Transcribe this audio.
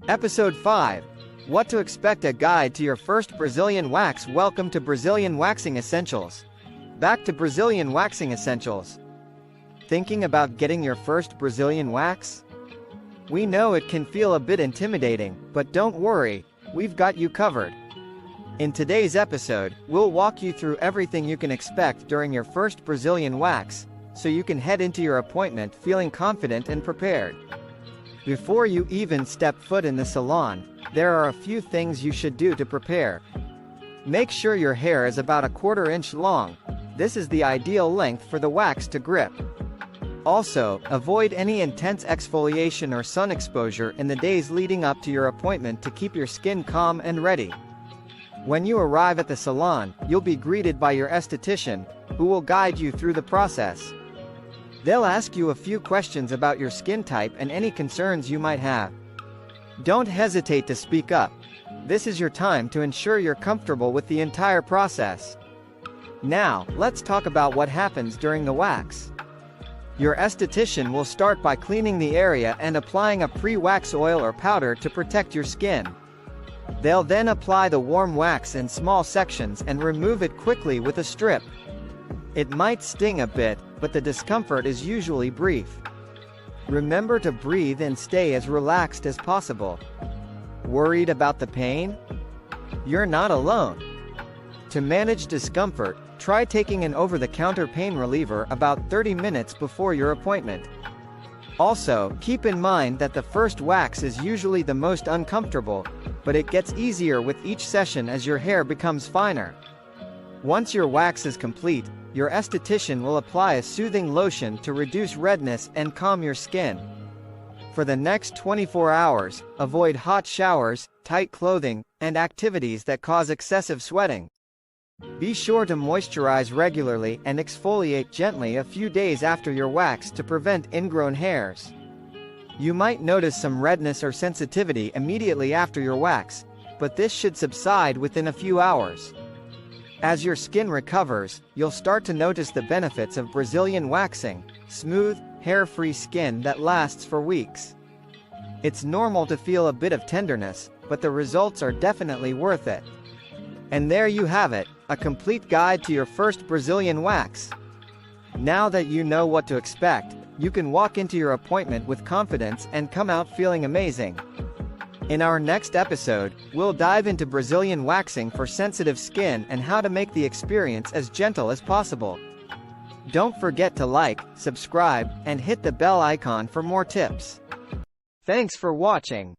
Episode 5. What to expect, a guide to your first Brazilian wax. Welcome to Brazilian Waxing Essentials. Back to Brazilian Waxing Essentials. Thinking about getting your first Brazilian wax? We know it can feel a bit intimidating, but don't worry, we've got you covered. In today's episode, we'll walk you through everything you can expect during your first Brazilian wax, so you can head into your appointment feeling confident and prepared. Before you even step foot in the salon, there are a few things you should do to prepare. Make sure your hair is about a 1/4 inch long. This is the ideal length for the wax to grip. Also, avoid any intense exfoliation or sun exposure in the days leading up to your appointment to keep your skin calm and ready. When you arrive at the salon, you'll be greeted by your esthetician, who will guide you through the process. They'll ask you a few questions about your skin type and any concerns you might have. Don't hesitate to speak up. This is your time to ensure you're comfortable with the entire process. Now, let's talk about what happens during the wax. Your esthetician will start by cleaning the area and applying a pre-wax oil or powder to protect your skin. They'll then apply the warm wax in small sections and remove it quickly with a strip. It might sting a bit, but the discomfort is usually brief. Remember to breathe and stay as relaxed as possible. Worried about the pain? You're not alone. To manage discomfort, try taking an over-the-counter pain reliever about 30 minutes before your appointment. Also, keep in mind that the first wax is usually the most uncomfortable, but it gets easier with each session as your hair becomes finer. Once your wax is complete, your esthetician will apply a soothing lotion to reduce redness and calm your skin. For the next 24 hours, avoid hot showers, tight clothing, and activities that cause excessive sweating. Be sure to moisturize regularly and exfoliate gently a few days after your wax to prevent ingrown hairs. You might notice some redness or sensitivity immediately after your wax, but this should subside within a few hours. As your skin recovers, you'll start to notice the benefits of Brazilian waxing: smooth, hair-free skin that lasts for weeks. It's normal to feel a bit of tenderness, but the results are definitely worth it. And there you have it, a complete guide to your first Brazilian wax. Now that you know what to expect, you can walk into your appointment with confidence and come out feeling amazing. In our next episode, we'll dive into Brazilian waxing for sensitive skin and how to make the experience as gentle as possible. Don't forget to like, subscribe, and hit the bell icon for more tips. Thanks for watching.